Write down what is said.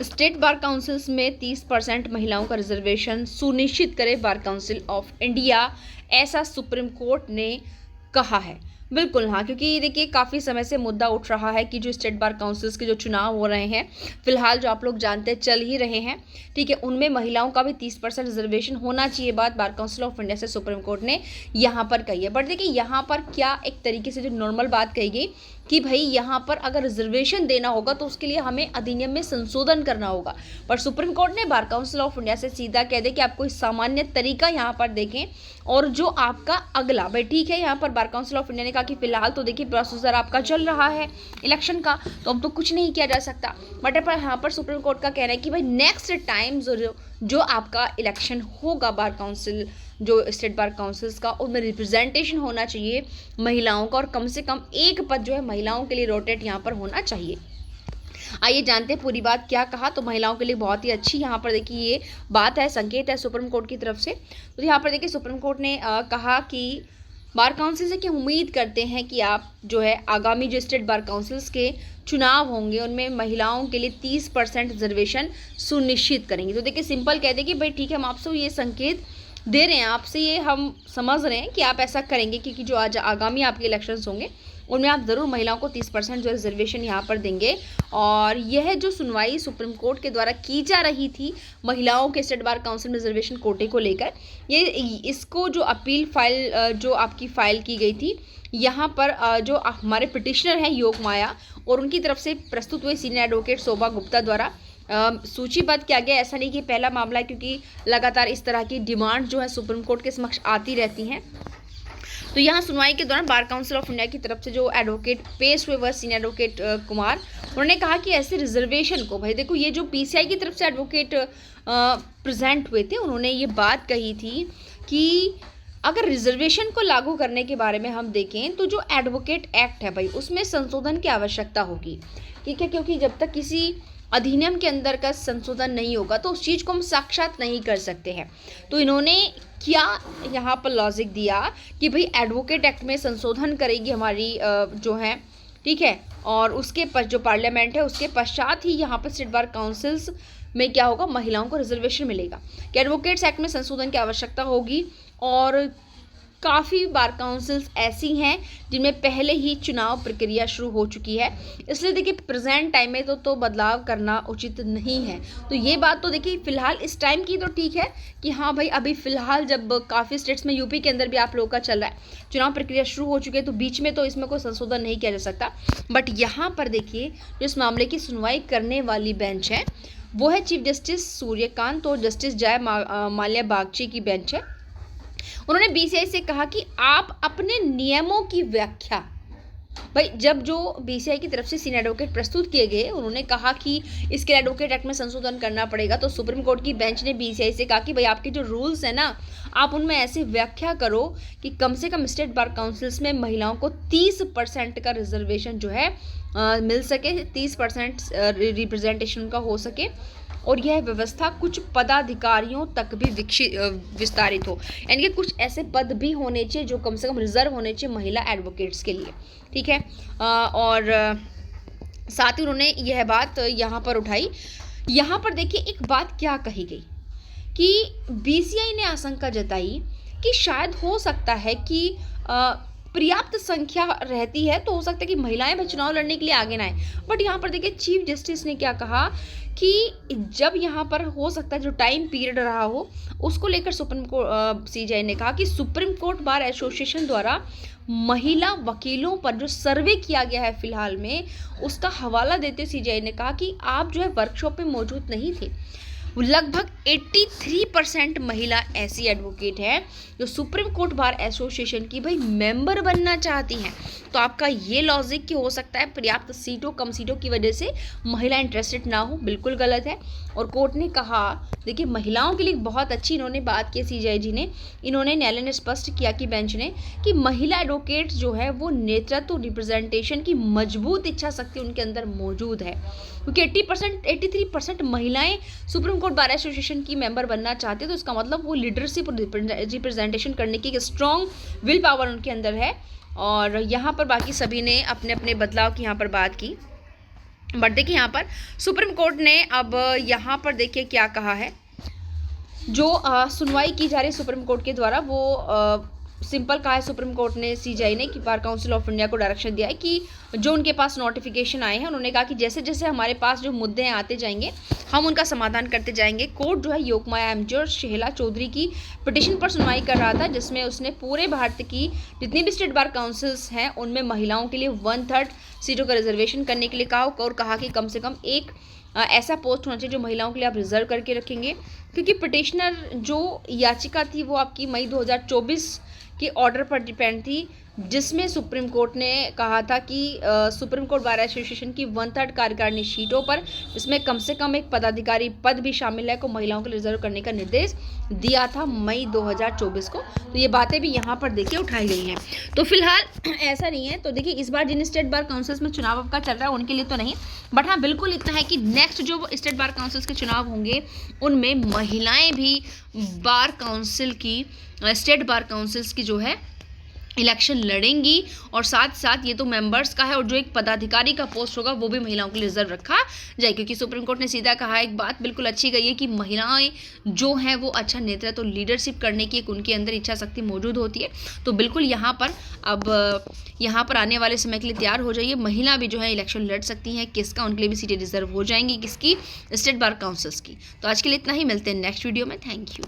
State bar councils में 30% महिलाओं का रिजर्वेशन सुनिश्चित करे बार काउंसिल ऑफ इंडिया, ऐसा सुप्रीम कोर्ट ने कहा है। बिल्कुल हाँ, क्योंकि देखिए काफ़ी समय से मुद्दा उठ रहा है कि जो स्टेट बार काउंसिल्स के जो चुनाव हो रहे हैं, फिलहाल जो आप लोग जानते हैं चल ही रहे हैं, ठीक है, उनमें महिलाओं का भी 30% रिजर्वेशन होना चाहिए, बात बार काउंसिल ऑफ इंडिया से सुप्रीम कोर्ट ने यहाँ पर कही है। बट देखिए यहाँ पर क्या एक तरीके से जो नॉर्मल बात कही गई कि भाई यहाँ पर अगर रिजर्वेशन देना होगा तो उसके लिए हमें अधिनियम में संशोधन करना होगा, पर सुप्रीम कोर्ट ने बार काउंसिल ऑफ इंडिया से सीधा कह दे कि आप कोई सामान्य तरीका यहाँ पर देखें और जो आपका अगला भाई ठीक है, यहाँ पर बार काउंसिल ऑफ इंडिया ने कहा कि फिलहाल तो देखिए प्रोसीजर आपका चल रहा है इलेक्शन का, तो अब तो कुछ नहीं किया जा सकता। बट पर यहाँ पर सुप्रीम कोर्ट का कहना है कि भाई नेक्स्ट टाइम जो आपका इलेक्शन होगा बार काउंसिल, जो स्टेट बार काउंसिल्स का, उनमें रिप्रेजेंटेशन होना चाहिए महिलाओं का, और कम से कम एक पद जो है महिलाओं के लिए रोटेट यहाँ पर होना चाहिए। आइए जानते हैं पूरी बात क्या कहा। तो महिलाओं के लिए बहुत ही अच्छी यहाँ पर देखिए ये बात है, संकेत है सुप्रीम कोर्ट की तरफ से। तो यहाँ पर देखिए सुप्रीम कोर्ट ने कहा कि बार काउंसिल से क्या उम्मीद करते हैं कि आप जो है आगामी जो स्टेट बार काउंसिल्स के चुनाव होंगे उनमें महिलाओं के लिए 30% रिजर्वेशन सुनिश्चित करेंगे। तो देखिए सिंपल कहते हैं कि भाई ठीक है, हम आपसे ये संकेत दे रहे हैं, आपसे ये हम समझ रहे हैं कि आप ऐसा करेंगे, क्योंकि जो आज आगामी आपके इलेक्शंस होंगे उनमें आप ज़रूर महिलाओं को 30% जो रिजर्वेशन यहाँ पर देंगे। और यह जो सुनवाई सुप्रीम कोर्ट के द्वारा की जा रही थी महिलाओं के स्टेट बार काउंसिल में रिजर्वेशन कोटे को लेकर, ये इसको जो अपील फाइल जो आपकी फाइल की गई थी यहाँ पर जो हमारे पिटिशनर हैं योग माया और उनकी तरफ से प्रस्तुत हुए सीनियर एडवोकेट शोभा गुप्ता द्वारा सूचीबद्ध किया गया। ऐसा नहीं कि पहला मामला है, क्योंकि लगातार इस तरह की डिमांड जो है सुप्रीम कोर्ट के समक्ष आती रहती हैं। तो यहाँ सुनवाई के दौरान बार काउंसिल ऑफ इंडिया की तरफ से जो एडवोकेट पेश हुए वह सीनियर एडवोकेट कुमार, उन्होंने कहा कि ऐसे रिजर्वेशन को, भाई देखो ये जो पीसीआई की तरफ से एडवोकेट प्रेजेंट हुए थे उन्होंने ये बात कही थी कि अगर रिजर्वेशन को लागू करने के बारे में हम देखें तो जो एडवोकेट एक्ट है भाई उसमें संशोधन की आवश्यकता होगी, ठीक है, क्योंकि जब तक किसी अधिनियम के अंदर का संशोधन नहीं होगा तो उस चीज़ को हम साक्षात नहीं कर सकते हैं। तो इन्होंने क्या यहाँ पर लॉजिक दिया कि भाई एडवोकेट एक्ट में संशोधन करेगी हमारी जो है, ठीक है, और उसके जो पार्लियामेंट है उसके पश्चात ही यहाँ पर स्टेट बार काउंसिल्स में क्या होगा, महिलाओं को रिजर्वेशन मिलेगा। कि एडवोकेट्स एक्ट में संशोधन की आवश्यकता होगी और काफ़ी बार काउंसिल्स ऐसी हैं जिनमें पहले ही चुनाव प्रक्रिया शुरू हो चुकी है, इसलिए देखिए प्रेजेंट टाइम में तो बदलाव करना उचित नहीं है। तो ये बात तो देखिए फिलहाल इस टाइम की तो ठीक है कि हाँ भाई अभी फ़िलहाल जब काफ़ी स्टेट्स में यूपी के अंदर भी आप लोगों का चल रहा है, चुनाव प्रक्रिया शुरू हो चुकी है, तो बीच में तो इसमें कोई संशोधन नहीं किया जा सकता। बट यहाँ पर देखिए जो इस मामले की सुनवाई करने वाली बेंच है वो है चीफ जस्टिस सूर्यकांत और जस्टिस जय माल्या बागची की बेंच है। उन्होंने बीसीआई से कहा कि आप अपने नियमों की व्याख्या, भाई जब जो बीसीआई की तरफ से सीनियर एडवोकेट प्रस्तुत किए गए उन्होंने कहा कि इसके एडवोकेट एक्ट में संशोधन करना पड़ेगा, तो सुप्रीम कोर्ट की बेंच ने बीसीआई से कहा कि भाई आपके जो रूल्स हैं ना आप उनमें ऐसी व्याख्या करो कि कम से कम स्टेट बार काउंसिल्स में महिलाओं को 30% का रिजर्वेशन जो है मिल सके, 30% रिप्रेजेंटेशन का हो सके, और यह व्यवस्था कुछ पदाधिकारियों तक भी विस्तारित हो, यानी कि कुछ ऐसे पद भी होने चाहिए जो कम से कम रिजर्व होने चाहिए महिला एडवोकेट्स के लिए, ठीक है। और साथ ही उन्होंने यह बात यहाँ पर उठाई। यहाँ पर देखिए एक बात क्या कही गई कि बीसीआई ने आशंका जताई कि शायद हो सकता है कि पर्याप्त संख्या रहती है तो हो सकता है कि महिलाएं भी चुनाव लड़ने के लिए आगे ना आए। बट यहाँ पर देखिए चीफ जस्टिस ने क्या कहा कि जब यहाँ पर हो सकता है जो टाइम पीरियड रहा हो उसको लेकर सुप्रीम कोर्ट सीजेआई ने कहा कि सुप्रीम कोर्ट बार एसोसिएशन द्वारा महिला वकीलों पर जो सर्वे किया गया है फिलहाल में उसका हवाला देते सीजेआई ने कहा कि आप जो है वर्कशॉप में मौजूद नहीं थे। लगभग 83% महिला ऐसी एडवोकेट है जो सुप्रीम कोर्ट बार एसोसिएशन की भाई मेंबर बनना चाहती हैं। तो आपका ये लॉजिक कि हो सकता है पर्याप्त सीटों कम सीटों की वजह से महिला इंटरेस्टेड ना हो, बिल्कुल गलत है। और कोर्ट ने कहा देखिए महिलाओं के लिए बहुत अच्छी इन्होंने बात की सीजेआई जी ने, इन्होंने न्यायालय ने स्पष्ट किया कि बेंच ने कि महिला एडवोकेट्स जो है वो नेतृत्व रिप्रेजेंटेशन की मजबूत इच्छा शक्ति उनके अंदर मौजूद है, क्योंकि 83% महिलाएं सुप्रीम कोर्ट बार एसोसिएशन की मेंबर बनना चाहते हैं। तो इसका मतलब वो लीडरशिप और रिप्रेजेंटेशन करने की स्ट्रॉन्ग विल पावर उनके अंदर है। और यहाँ पर बाकी सभी ने अपने अपने बदलाव की यहाँ पर बात की। बट देखिए यहाँ पर सुप्रीम कोर्ट ने अब यहाँ पर देखिए क्या कहा है। जो सुनवाई की जा रही है सुप्रीम कोर्ट के द्वारा वो सिंपल कहा है सुप्रीम कोर्ट ने सीजीआई ने कि बार काउंसिल ऑफ इंडिया को डायरेक्शन दिया है कि जो उनके पास नोटिफिकेशन आए हैं उन्होंने कहा कि जैसे जैसे हमारे पास जो मुद्दे आते जाएंगे हम उनका समाधान करते जाएंगे। कोर्ट जो है योगमाया एमजी और शेहला चौधरी की पिटिशन पर सुनवाई कर रहा था, जिसमें उसने पूरे भारत की जितनी भी स्टेट बार काउंसिल्स हैं उनमें महिलाओं के लिए 1/3 सीटों का रिजर्वेशन करने के लिए कहा और कहा कि कम से कम एक ऐसा पोस्ट होना चाहिए जो महिलाओं के लिए आप रिजर्व करके रखेंगे, क्योंकि पिटिशनर जो याचिका थी वो आपकी मई 2024 के ऑर्डर पर डिपेंड थी, जिसमें सुप्रीम कोर्ट ने कहा था कि सुप्रीम कोर्ट बार एसोसिएशन की 1/3 कार्यकारिणी सीटों पर इसमें कम से कम एक पदाधिकारी पद भी शामिल है को महिलाओं को रिजर्व करने का निर्देश दिया था मई 2024 को। तो ये बातें भी यहाँ पर देखिए उठाई गई हैं। तो फिलहाल ऐसा नहीं है। तो देखिए इस बार जिन स्टेट बार काउंसिल्स में चुनाव आपका चल रहा है उनके लिए तो नहीं, बट हाँ बिल्कुल इतना है कि नेक्स्ट जो स्टेट बार काउंसिल्स के चुनाव होंगे उनमें महिलाएं भी बार काउंसिल की स्टेट बार काउंसिल्स की जो है इलेक्शन लड़ेंगी, और साथ साथ ये तो मेंबर्स का है और जो एक पदाधिकारी का पोस्ट होगा वो भी महिलाओं के लिए रिजर्व रखा जाए, क्योंकि सुप्रीम कोर्ट ने सीधा कहा एक बात बिल्कुल अच्छी गई है कि महिलाएं जो हैं वो अच्छा नेतृत्व तो लीडरशिप करने की एक उनके अंदर इच्छा शक्ति मौजूद होती है। तो बिल्कुल यहाँ पर अब यहाँ पर आने वाले समय के लिए तैयार हो जाइए। महिला भी जो है इलेक्शन लड़ सकती हैं, किसका उनके लिए भी सीटें रिजर्व हो जाएंगी, किसकी, स्टेट बार काउंसिल्स की। तो आज के लिए इतना ही, मिलते हैं नेक्स्ट वीडियो में। Thank you.